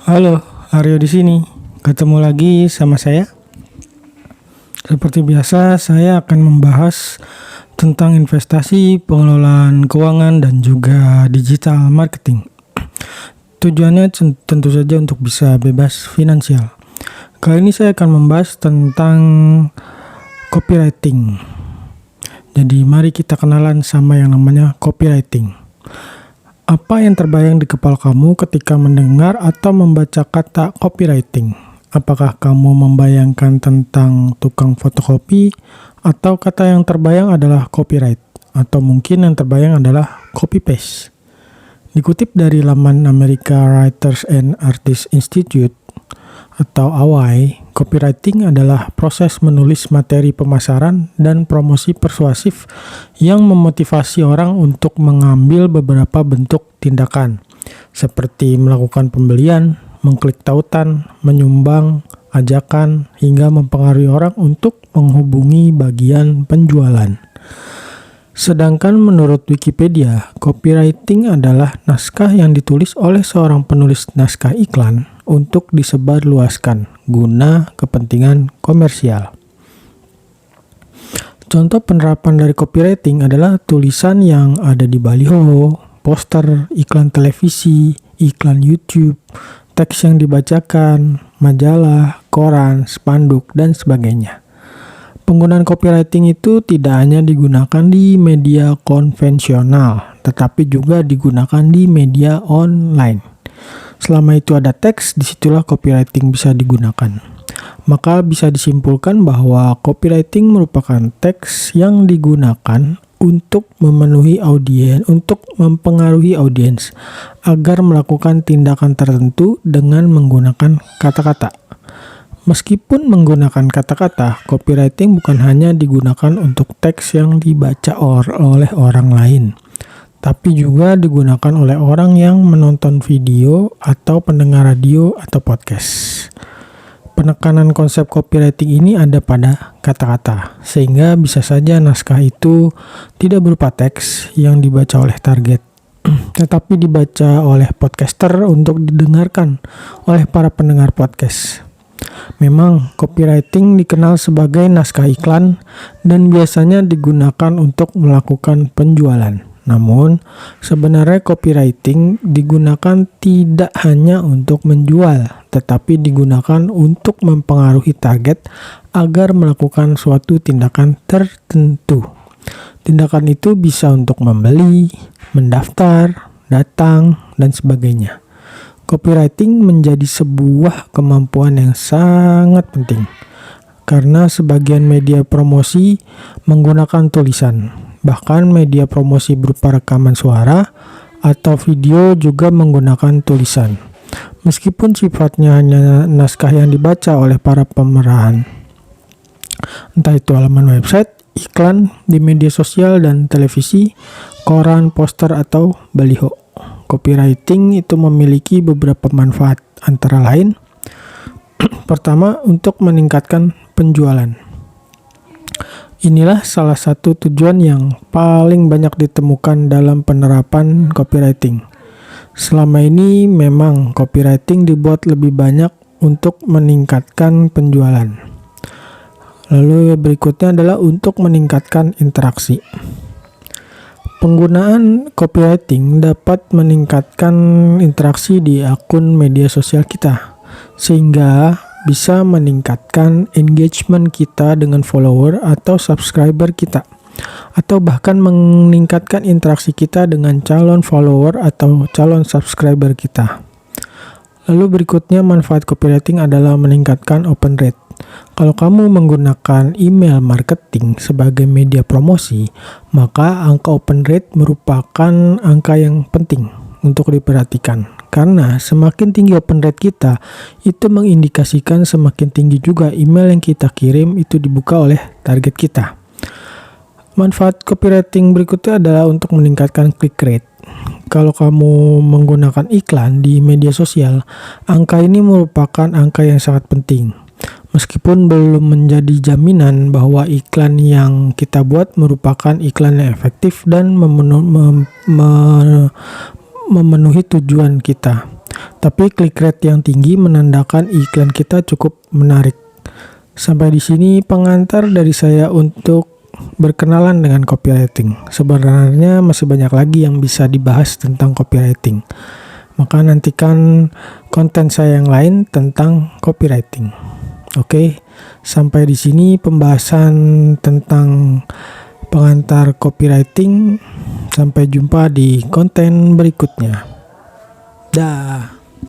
Halo, Aryo di sini. Ketemu lagi sama saya. Seperti biasa, saya akan membahas tentang investasi, pengelolaan keuangan, dan juga digital marketing. Tujuannya tentu saja untuk bisa bebas finansial. Kali ini saya akan membahas tentang copywriting. Jadi mari kita kenalan sama yang namanya copywriting. Apa yang terbayang di kepala kamu ketika mendengar atau membaca kata copywriting? Apakah kamu membayangkan tentang tukang fotokopi, atau kata yang terbayang adalah copyright, atau mungkin yang terbayang adalah copy paste? Dikutip dari laman American Writers and Artists Institute atau AWI, copywriting adalah proses menulis materi pemasaran dan promosi persuasif yang memotivasi orang untuk mengambil beberapa bentuk tindakan, seperti melakukan pembelian, mengklik tautan, menyumbang, ajakan, hingga mempengaruhi orang untuk menghubungi bagian penjualan. Sedangkan menurut Wikipedia, copywriting adalah naskah yang ditulis oleh seorang penulis naskah iklan untuk disebarluaskan guna kepentingan komersial. Contoh penerapan dari copywriting adalah tulisan yang ada di baliho, poster, iklan televisi, iklan YouTube, teks yang dibacakan, majalah, koran, spanduk, dan sebagainya. Penggunaan copywriting itu tidak hanya digunakan di media konvensional, tetapi juga digunakan di media online. Selama itu ada teks, disitulah copywriting bisa digunakan. Maka bisa disimpulkan bahwa copywriting merupakan teks yang digunakan untuk memenuhi audiens, untuk mempengaruhi audiens agar melakukan tindakan tertentu dengan menggunakan kata-kata. Meskipun menggunakan kata-kata, copywriting bukan hanya digunakan untuk teks yang dibaca oleh orang lain, tapi juga digunakan oleh orang yang menonton video atau pendengar radio atau podcast. Penekanan konsep copywriting ini ada pada kata-kata, sehingga bisa saja naskah itu tidak berupa teks yang dibaca oleh target, tetapi dibaca oleh podcaster untuk didengarkan oleh para pendengar podcast. Memang, copywriting dikenal sebagai naskah iklan dan biasanya digunakan untuk melakukan penjualan. Namun, sebenarnya copywriting digunakan tidak hanya untuk menjual, tetapi digunakan untuk mempengaruhi target agar melakukan suatu tindakan tertentu. Tindakan itu bisa untuk membeli, mendaftar, datang, dan sebagainya. Copywriting menjadi sebuah kemampuan yang sangat penting, karena sebagian media promosi menggunakan tulisan. Bahkan media promosi berupa rekaman suara atau video juga menggunakan tulisan, meskipun sifatnya hanya naskah yang dibaca oleh para pemeran. Entah itu halaman website, iklan di media sosial dan televisi, koran, poster, atau baliho. Copywriting itu memiliki beberapa manfaat, antara lain pertama, untuk meningkatkan penjualan. Inilah salah satu tujuan yang paling banyak ditemukan dalam penerapan copywriting. Selama ini memang copywriting dibuat lebih banyak untuk meningkatkan penjualan. Lalu berikutnya adalah untuk meningkatkan interaksi. Penggunaan copywriting dapat meningkatkan interaksi di akun media sosial kita, sehingga bisa meningkatkan engagement kita dengan follower atau subscriber kita, atau bahkan meningkatkan interaksi kita dengan calon follower atau calon subscriber kita. Lalu berikutnya manfaat copywriting adalah meningkatkan open rate. Kalau kamu menggunakan email marketing sebagai media promosi, maka angka open rate merupakan angka yang penting untuk diperhatikan. Karena semakin tinggi open rate kita, itu mengindikasikan semakin tinggi juga email yang kita kirim itu dibuka oleh target kita. Manfaat copywriting berikutnya adalah untuk meningkatkan click rate. Kalau kamu menggunakan iklan di media sosial, angka ini merupakan angka yang sangat penting. Meskipun belum menjadi jaminan bahwa iklan yang kita buat merupakan iklan yang efektif dan memenuhi tujuan kita. Tapi click rate yang tinggi menandakan iklan kita cukup menarik. Sampai di sini pengantar dari saya untuk berkenalan dengan copywriting. Sebenarnya masih banyak lagi yang bisa dibahas tentang copywriting. Maka nantikan konten saya yang lain tentang copywriting. Oke, sampai di sini pembahasan tentang pengantar copywriting. Sampai jumpa di konten berikutnya. Dah.